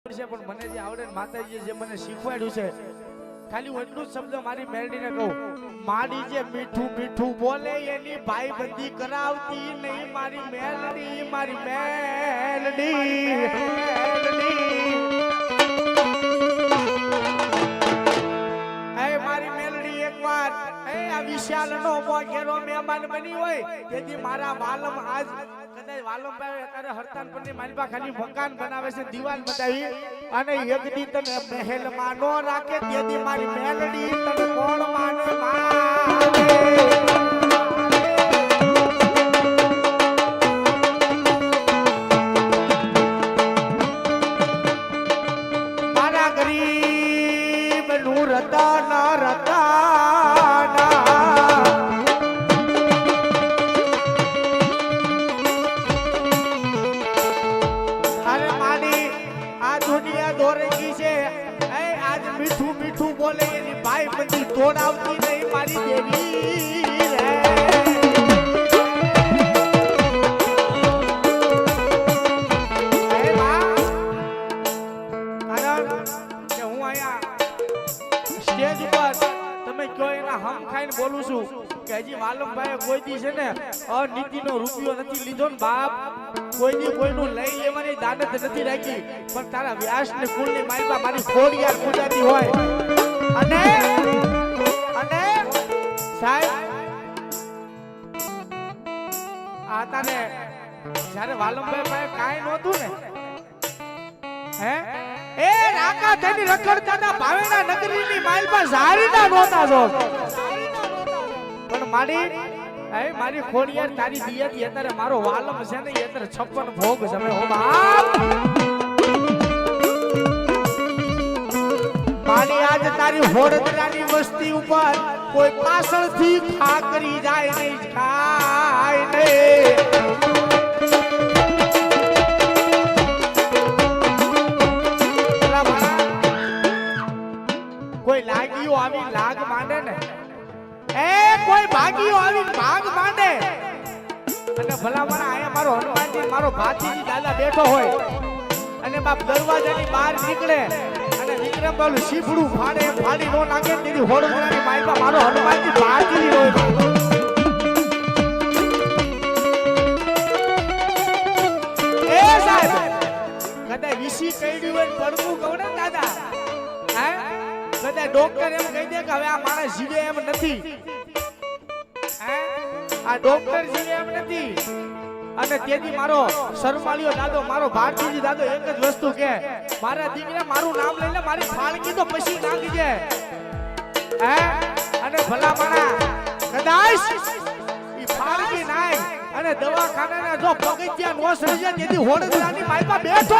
છે પણ મને જે આવડે માતાજીએ જે મને શીખવાડ્યું છે ખાલી હું એટલું જ શબ્દ મારી મેલડીને કહું માડી જે મીઠું મીઠું બોલે એની ભાઈબંધી કરાવતી નહીં મારી મેલડી મારી મેલડી એકવાર આ વિશાલનો મોઘેરો મહેમાન બની હોય તેથી મારા વાલમ આજ કદાચ વાલમ ભાઈ અત્યારે હરતાન પરની માલપા ખાલી મકાન બનાવે છે દીવાલ બનાવી અને એક દી તને મહેલ માં નો રાખે તેથી મારી મેલડી તને કોણ માને મારા ગરીબ નું રતા મીઠું મીઠું બોલે એની ભાઈ બધી તોડાવતી નહીં મારી દેવી રે કારણ કે હું અહીંયા સ્ટેજ ઉપર તમે કયો એના હમ ખાઈને બોલું છું કે હજી વાલમભાઈ કોઈ દી છે ને અનીતિનો રૂપિયો નથી લીધો ને બાપ કોઈ દી કોઈનું લઈ લેવાની દાનત નથી રાખી પણ તારા વ્યાસ ને કુલ ની માલપા મારી ખોડિયાર પૂજાતી હોય અને સાહેબ આ તારે જ્યારે વાલમભાઈ પાસે કાઈ નહોતું ને હે એ રાકા થઈને રખડતા હતા ભાવેના નગરીની માલપા ઝારીના નહોતા જો પણ મારી ખોડિયાર તારી દિયાથી અત્યારે મારો વાલમ છે ને અત્યારે 56 ભોગ જમે હો બાપ મારી આજ તારી હોડદરાની વસ્તી ઉપર કોઈ પાછળથી ખા કરી જાય નહીં ખાય નહીં કોઈ લાગીઓ આવી લાગ માંડે ને કોઈ ભાગીઓ આવી ભાગ માંડે અને ભલામણ આયા મારો હનુમાનજી મારો ભાતીજી દાદા બેઠો હોય અને બાપ દરવાજાની બહાર નીકળે અને વિક્રમ બોલું શીફડું ફાડી નો નાખે તેની હોડમોડાની માઈમાં મારો હનુમાનજી ભાતીજી હોય એ સાહેબ કદાચ વીસી કઈડ્યું હોય પડવું કહું ને દાદા હે કદાચ ડોક્ટર એમ કહી દે કે હવે આ માણસ જીવે એમ નથી આ ડોક્ટર જીવે એમ નથી અને તેથી મારો શરમાળિયો દાદો મારો ભારતીજી દાદો એક જ વસ્તુ કે મારા દીકરા મારું નામ લઈ લે મારી ફાળકી તો પછી નાખીજે હે અને ભલામણા કદાચ ઈ ફાળકી નાય અને દવાખાનાના જો પગથિયા નો સર્જે તેથી હોડદરાની માઈપા બેઠો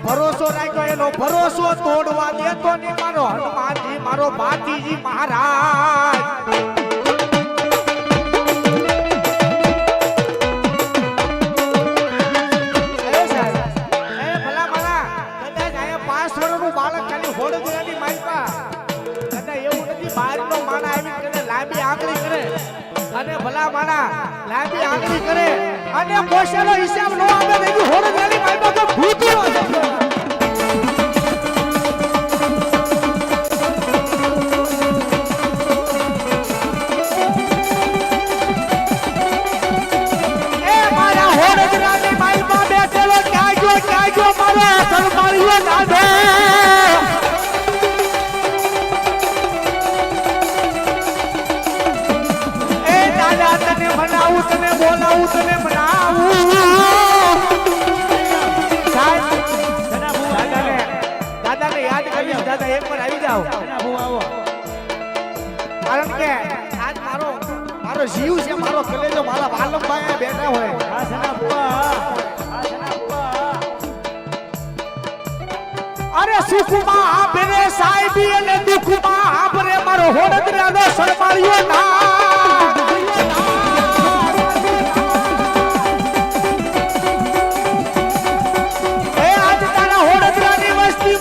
ભરોસો રાખ્યો એનો ભરોસો તોડવા દેતો ને મારો હનુમાનજી મારો ભાતીજી મહારાજ ભલા મારા કદાચ આયા 5 વર્ષનું બાળક ખાલી હોડદરાની માઈપા કદાચ એવું નથી બહારનો માણા આવી કદાચ લાંબી આંગળી કરે અને ભલા માણા લાંબી આંગળી કરે અને પોષાનો હિસાબ ન આવે તો હોડદરાની માઈપા તો ભૂતરો છે કારણ કે આજ મારો જીવ છે મારો કલેજો મારા વાલમભાઈ બેઠા હોય અરે સુખમાં આપરે સાહેબી અને દુખમાં આપરે મારો હોડદરાનો શરમાળિયો ના એ આજ તારા હોડદરાની વસ્તી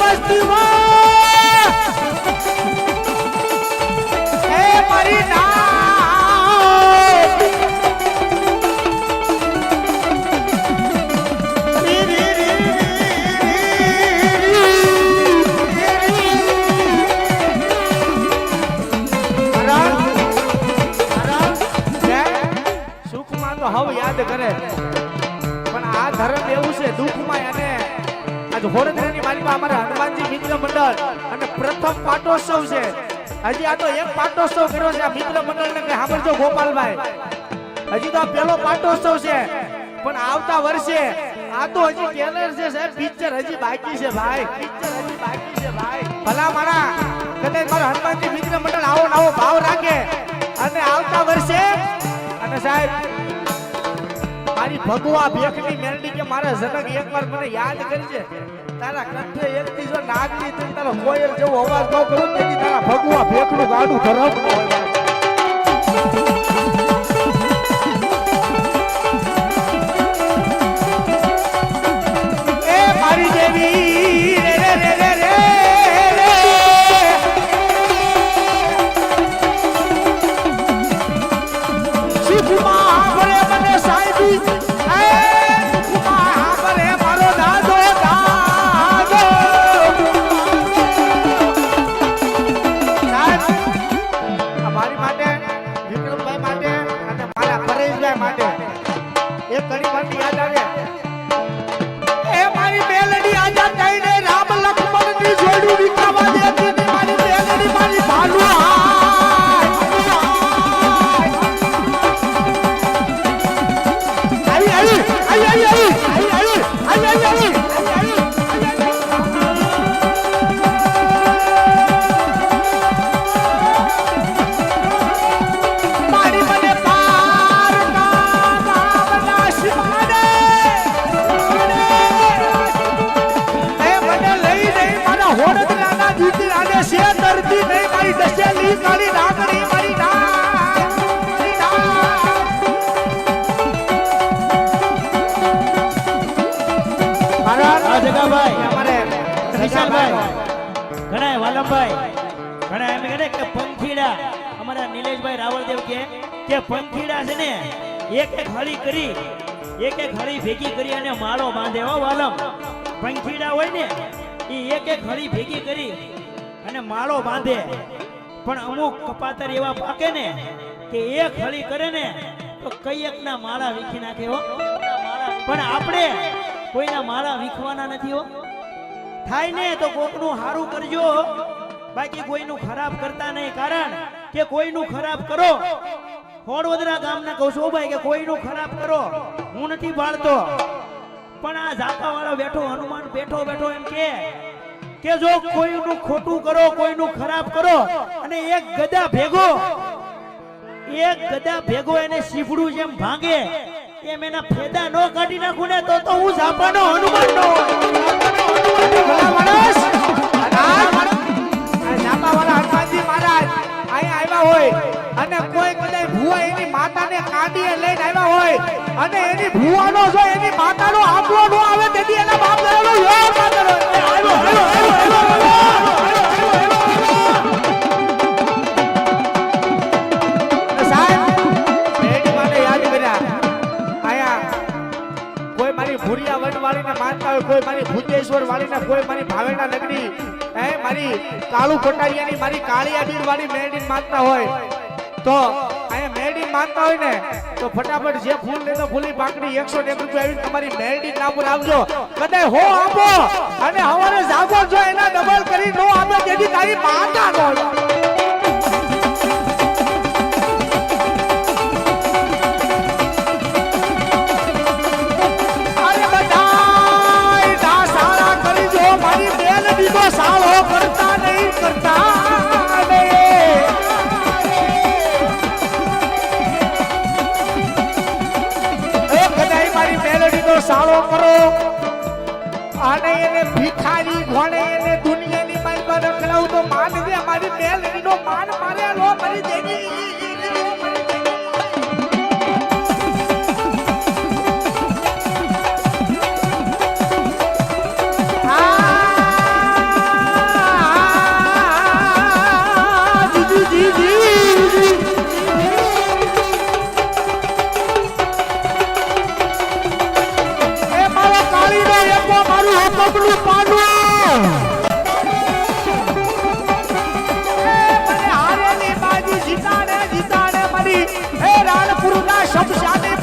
અને પ્રથમ પાટોત્સવ છે. હજી આ તો એક પાટોત્સવ કર્યો છે આ મિત્ર મંડળને કે સાંભળજો ગોપાલભાઈ, હજી તો આ પહેલો પાટોત્સવ છે. પણ આવતા વર્ષે આ તો હજી ટ્રેલર છે સાહેબ, પિક્ચર હજી બાકી છે ભાઈ, પિક્ચર હજી બાકી છે ભાઈ. ભલા મારા કદાચ મારો હનુમાનજી મિત્ર મંડળ આવો નવો ભાવ રાખે અને આવતા વર્ષે અને સાહેબ મારી ભગવા ભેખની મેલડી કે મારા જનક એકવાર મને યાદ કરજે, તારા કંઠે એકથી જો નાગની તું તારો કોયલ જેવો અવાજ ન કરું તેથી તારા ભગવા ભેખનું ગાડું ધરમ હોય. એ મારી દેવી રે રે રે રે રે સુખમાં ભરે મને સાહેબી એક ઘણી વાત યાદ આવે. એ મારી મેલડી આજા કઈને રામ લક્ષ્મણ ની જોડી વિકાવા દેતી ની મારી મેલડી મારી ભાલુ આઈ આઈ આઈ આઈ આઈ આઈ આઈ આઈ ઘણા વાલમભાઈ ઘણા એમ કહે કે પંખીડા અમારા નિલેશભાઈ રાવળદેવ કે પંખીડા છે ને એક હળી કરી એક હળી ભેગી કરી અને માળો બાંધે. હો વાલમ, પંખીડા હોય ને એ એક હળી ભેગી કરી અને માળો બાંધે. પણ અમુક કપાતર એવા પાકે ને કે એક હળી કરે ને તો કઈકના માળા વીખી નાખે. હો પણ આપણે કોઈના માળા વીખવાના નથી. હો થાય ને તો કોકનું સારું કરજો, બાકી કોઈનું ખરાબ કરતા નહીં. કારણ કે કોઈનું ખરાબ કરો, હોડવદરા ગામના કહું છું ભાઈ કે કોઈનું ખરાબ કરો હું નથી બાળતો, પણ આ ઝાપાવાળો બેઠો હનુમાન બેઠો બેઠો એમ કે જો કોઈનું ખોટું કરો, કોઈનું ખરાબ કરો અને એક ગદા ભેગો એને શીફડું જેમ ભાંગે એમ એના ફેદા ન કાઢી નાખું ને તો હું ઝાપાનો હનુમાન નો અને કોઈ કદાચ ભુવા એની માતાને કાઢીએ લઈને આવ્યા હોય અને એની ભુવાનો જો એની માતાનો આંબળો નો આવે તેથી એના બાપ દાદાનો યોગ માતાનો સાહેબ બેડી મને યાદ કર્યા. આયા કોઈ મારી ભુરિયા વડ વાળીને માનતા હોય, કોઈ મારી ભૂતેશ્વર વાળીને, કોઈ મારી ભાવેના નગરી મારી કાળુ કોટારિયાની મારી કાળિયા બીડ વાળી મેરડી માનતા હોય તો અહીંયા મેરડી માનતા હોય ને તો ફટાફટ જે ફૂલ લેતો ફૂલી પાકડી 101 રૂપિયા આવીને તમારી મેરડી નામ પર આવજો. કદાચ હો આપો અને હવારે જાગો જો એના ડબલ કરી નો આપે તેથી તારી માતા નો સાળો કરતા નહીં કરતા કદાચ મારી મેલડી નો સાળો કરો અને એને ભિખારી ઘોડે એને દુનિયાની માલ પર રખડાવું તો માન દે. મારી મેલડી નો માન મારે લો મારી દેવી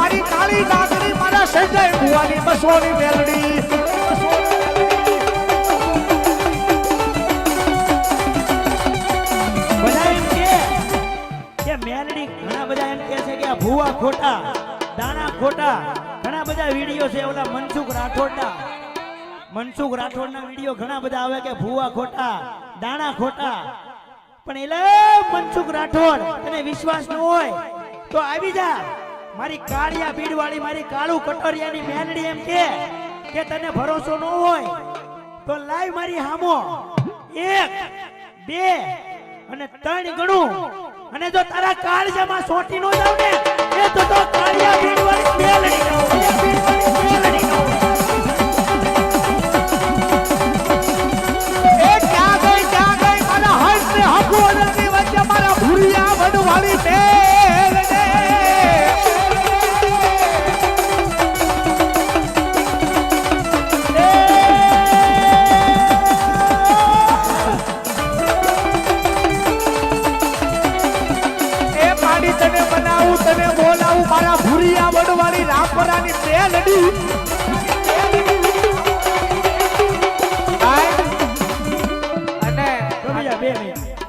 મારી કાળી નાગરી મારા સંજય ભુવાની બસોની મેલડી ભૂવા ખોટા દાણા ખોટા ઘણા બધા વિડીયો છે ઓલા મનસુખ રાઠોડના વિડીયો ઘણા બધા આવે કે ભૂવા ખોટા દાણા ખોટા પણ એલે મનસુખ રાઠોડ તને વિશ્વાસ ન હોય તો આવી જા મારી કાળિયા બીડવાળી મારી કાળુ કટોરિયાની મેલડી એમ કે તને ભરોસો ન હોય તો લાય મારી હામો 1 2 અને 3 ગણું અને જો તારા કાળજામાં સોટી નો જાવ ને એ તો કાળિયા બીડવાળી મેલડી એ ક્યાં ગઈ મારા હર્ષ ને હકોરની વચ્ચે મારા ભૂરિયા વડવાળી મેલ ને તને બનાવું તને બોલાવું મારા ભૂરિયા વડવાળી રામપરાની મેલડી અને બીજા 2 મિનિટ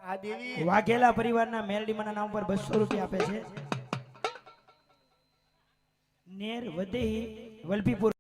આ દેવી વાઘેલા પરિવારના મેલડીમાના નામ પર 200 રૂપિયા આપે છે નેર વધેહી વલભીપુર